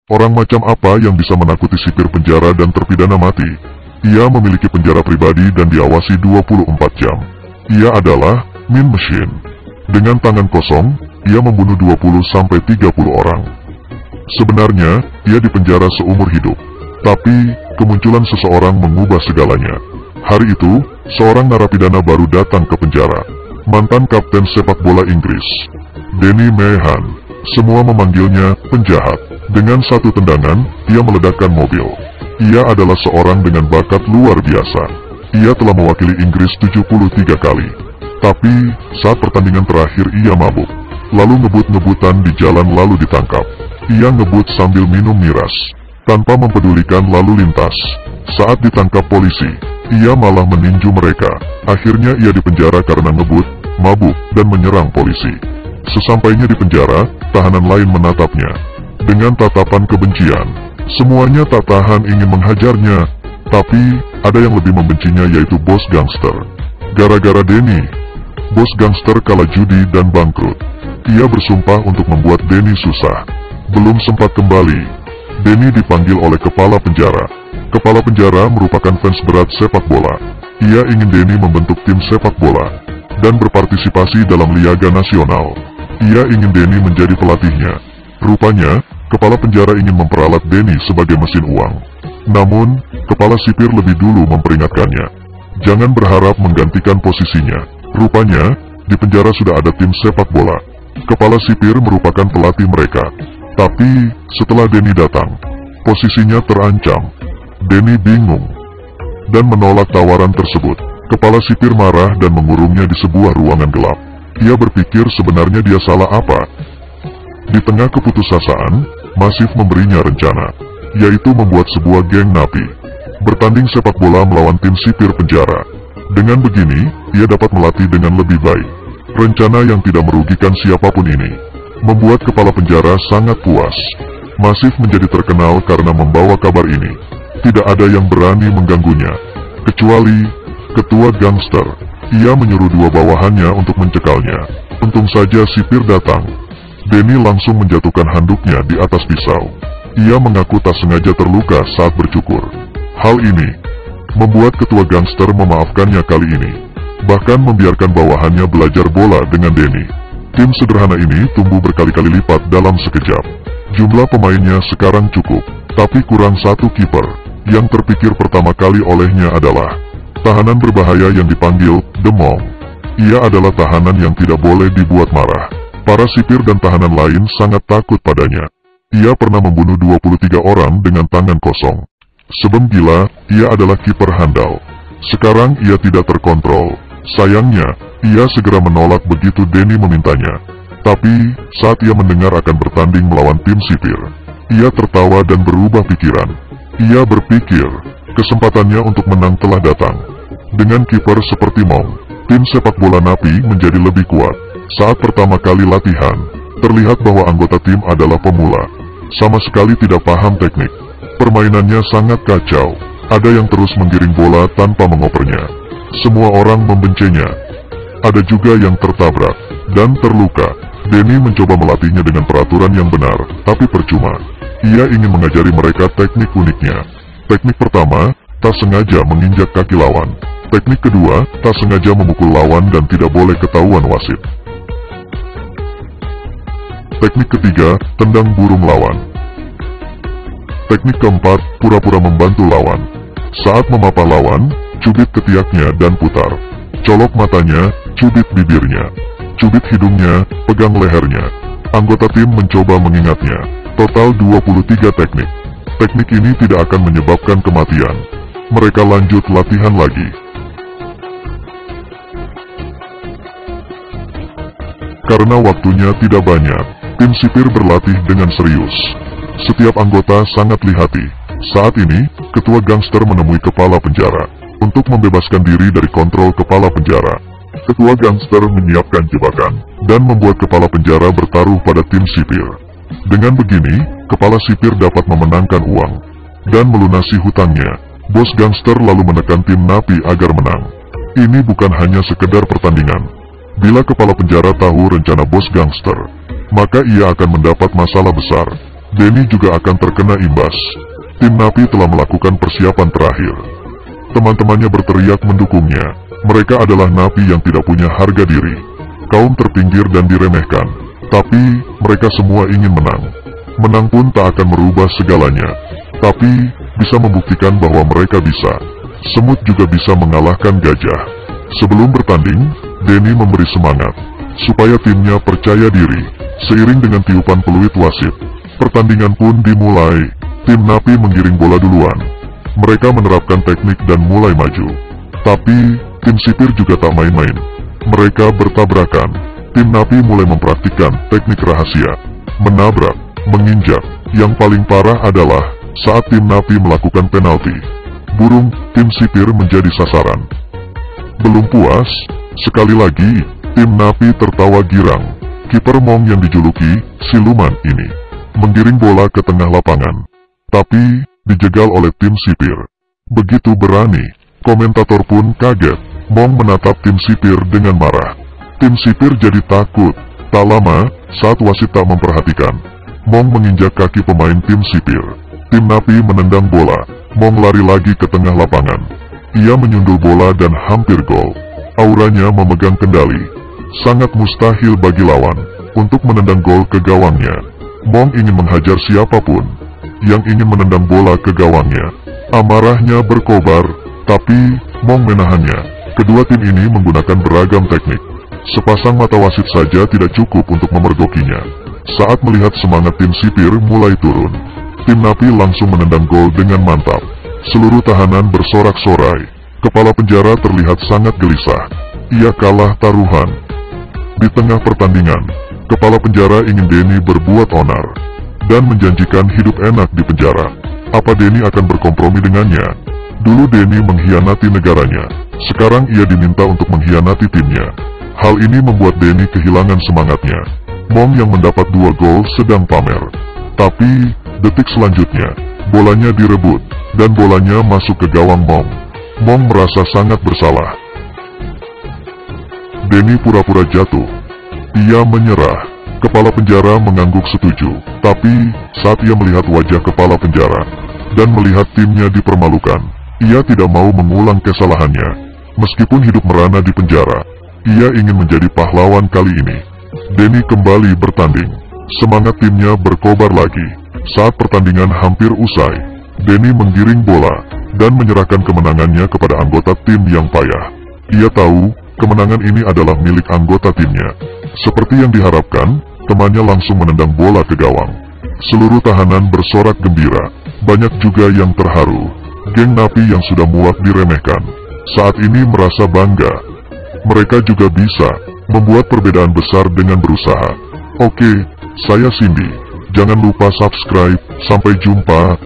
Orang macam apa yang bisa menakuti sipir penjara dan terpidana mati? Ia memiliki penjara pribadi dan diawasi 24 jam. Ia adalah Mean Machine. Dengan tangan kosong, ia membunuh 20-30 orang. Sebenarnya, ia dipenjara seumur hidup. Tapi, kemunculan seseorang mengubah segalanya. Hari itu, seorang narapidana baru datang ke penjara. Mantan kapten sepak bola Inggris, Danny Meehan. Semua memanggilnya penjahat. Dengan satu tendangan, ia meledakkan mobil. Ia adalah seorang dengan bakat luar biasa. Ia telah mewakili Inggris 73 kali. Tapi, saat pertandingan terakhir ia mabuk. Lalu ngebut-ngebutan di jalan lalu ditangkap. Ia ngebut sambil minum miras, tanpa mempedulikan lalu lintas. Saat ditangkap polisi, ia malah meninju mereka. Akhirnya ia dipenjara karena ngebut, mabuk, dan menyerang polisi. Sesampainya di penjara, tahanan lain menatapnya dengan tatapan kebencian. Semuanya tak tahan ingin menghajarnya. Tapi, ada yang lebih membencinya yaitu bos gangster. Gara-gara Danny, bos gangster kalah judi dan bangkrut. Ia bersumpah untuk membuat Danny susah. Belum sempat kembali, Danny dipanggil oleh kepala penjara. Kepala penjara merupakan fans berat sepak bola. Ia ingin Danny membentuk tim sepak bola dan berpartisipasi dalam Liga Nasional. Ia ingin Danny menjadi pelatihnya. Rupanya, kepala penjara ingin memperalat Danny sebagai mesin uang. Namun, kepala sipir lebih dulu memperingatkannya. Jangan berharap menggantikan posisinya. Rupanya, di penjara sudah ada tim sepak bola. Kepala sipir merupakan pelatih mereka. Tapi, setelah Danny datang, posisinya terancam. Danny bingung dan menolak tawaran tersebut. Kepala sipir marah dan mengurungnya di sebuah ruangan gelap. Ia berpikir sebenarnya dia salah apa. Di tengah keputusasaan, Masif memberinya rencana, yaitu membuat sebuah geng napi bertanding sepak bola melawan tim sipir penjara. Dengan begini, ia dapat melatih dengan lebih baik. Rencana yang tidak merugikan siapapun ini membuat kepala penjara sangat puas. Masif menjadi terkenal karena membawa kabar ini. Tidak ada yang berani mengganggunya, kecuali ketua gangster. Ia menyuruh dua bawahannya untuk mencekalnya. Untung saja sipir datang. Danny langsung menjatuhkan handuknya di atas pisau. Ia mengaku tak sengaja terluka saat bercukur. Hal ini membuat ketua gangster memaafkannya kali ini, bahkan membiarkan bawahannya belajar bola dengan Danny. Tim sederhana ini tumbuh berkali-kali lipat dalam sekejap. Jumlah pemainnya sekarang cukup, tapi kurang satu kiper. Yang terpikir pertama kali olehnya adalah tahanan berbahaya yang dipanggil The Monk. Ia adalah tahanan yang tidak boleh dibuat marah. Para sipir dan tahanan lain sangat takut padanya. Ia pernah membunuh 23 orang dengan tangan kosong. Sebelum gila, ia adalah kiper handal. Sekarang ia tidak terkontrol. Sayangnya, ia segera menolak begitu Danny memintanya. Tapi, saat ia mendengar akan bertanding melawan tim sipir, ia tertawa dan berubah pikiran. Ia berpikir, kesempatannya untuk menang telah datang. Dengan kiper seperti Monk, tim sepak bola napi menjadi lebih kuat. Saat pertama kali latihan, terlihat bahwa anggota tim adalah pemula. Sama sekali tidak paham teknik. Permainannya sangat kacau. Ada yang terus menggiring bola tanpa mengopernya. Semua orang membencinya. Ada juga yang tertabrak dan terluka. Danny mencoba melatihnya dengan peraturan yang benar, tapi percuma. Ia ingin mengajari mereka teknik uniknya. Teknik pertama, tak sengaja menginjak kaki lawan. Teknik kedua, tak sengaja memukul lawan dan tidak boleh ketahuan wasit. Teknik ketiga, tendang burung lawan. Teknik keempat, pura-pura membantu lawan. Saat memapah lawan, cubit ketiaknya dan putar. Colok matanya, cubit bibirnya. Cubit hidungnya, pegang lehernya. Anggota tim mencoba mengingatnya. Total 23 teknik. Teknik ini tidak akan menyebabkan kematian. Mereka lanjut latihan lagi. Karena waktunya tidak banyak, tim sipir berlatih dengan serius. Setiap anggota sangat lihati. Saat ini, ketua gangster menemui kepala penjara untuk membebaskan diri dari kontrol kepala penjara. Ketua gangster menyiapkan jebakan dan membuat kepala penjara bertaruh pada tim sipir. Dengan begini, kepala sipir dapat memenangkan uang dan melunasi hutangnya. Bos gangster lalu menekan tim napi agar menang. Ini bukan hanya sekedar pertandingan. Bila kepala penjara tahu rencana bos gangster, maka ia akan mendapat masalah besar. Denny juga akan terkena imbas. Tim Napi telah melakukan persiapan terakhir. Teman-temannya berteriak mendukungnya. Mereka adalah napi yang tidak punya harga diri, kaum terpinggir dan diremehkan. Tapi, mereka semua ingin menang. Menang pun tak akan merubah segalanya, tapi bisa membuktikan bahwa mereka bisa. Semut juga bisa mengalahkan gajah. Sebelum bertanding, Denny memberi semangat, supaya timnya percaya diri. Seiring dengan tiupan peluit wasit, pertandingan pun dimulai. Tim Napi menggiring bola duluan. Mereka menerapkan teknik dan mulai maju. Tapi, tim sipir juga tak main-main. Mereka bertabrakan. Tim Napi mulai mempraktikkan teknik rahasia, menabrak, menginjak. Yang paling parah adalah saat tim Napi melakukan penalti. Burung tim sipir menjadi sasaran. Belum puas, sekali lagi, tim Napi tertawa girang. Kiper Mong yang dijuluki Siluman ini menggiring bola ke tengah lapangan, tapi dijegal oleh tim sipir. Begitu berani, komentator pun kaget. Mong menatap tim sipir dengan marah. Tim sipir jadi takut. Tak lama, saat wasit tak memperhatikan, Mong menginjak kaki pemain tim sipir. Tim Napi menendang bola. Mong lari lagi ke tengah lapangan. Ia menyundul bola dan hampir gol. Auranya memegang kendali. Sangat mustahil bagi lawan untuk menendang gol ke gawangnya. Mong ingin menghajar siapapun yang ingin menendang bola ke gawangnya. Amarahnya berkobar, tapi Mong menahannya. Kedua tim ini menggunakan beragam teknik. Sepasang mata wasit saja tidak cukup untuk memergokinya. Saat melihat semangat tim sipir mulai turun, tim Napi langsung menendang gol dengan mantap. Seluruh tahanan bersorak-sorai. Kepala penjara terlihat sangat gelisah. Ia kalah taruhan. Di tengah pertandingan, kepala penjara ingin Denny berbuat onar dan menjanjikan hidup enak di penjara. Apa Denny akan berkompromi dengannya? Dulu Denny mengkhianati negaranya. Sekarang ia diminta untuk mengkhianati timnya. Hal ini membuat Denny kehilangan semangatnya. Mong yang mendapat 2 gol sedang pamer. Tapi, detik selanjutnya, bolanya direbut, dan bolanya masuk ke gawang Mong. Mong merasa sangat bersalah. Denny pura-pura jatuh. Ia menyerah. Kepala penjara mengangguk setuju. Tapi, saat ia melihat wajah kepala penjara, dan melihat timnya dipermalukan, ia tidak mau mengulang kesalahannya. Meskipun hidup merana di penjara, ia ingin menjadi pahlawan kali ini. Denny kembali bertanding. Semangat timnya berkobar lagi. Saat pertandingan hampir usai, Denny menggiring bola dan menyerahkan kemenangannya kepada anggota tim yang payah. Ia tahu, kemenangan ini adalah milik anggota timnya. Seperti yang diharapkan, temannya langsung menendang bola ke gawang. Seluruh tahanan bersorak gembira. Banyak juga yang terharu. Geng Napi yang sudah muak diremehkan, saat ini merasa bangga. Mereka juga bisa membuat perbedaan besar dengan berusaha. Oke, saya Cindy. Jangan lupa subscribe. Sampai jumpa.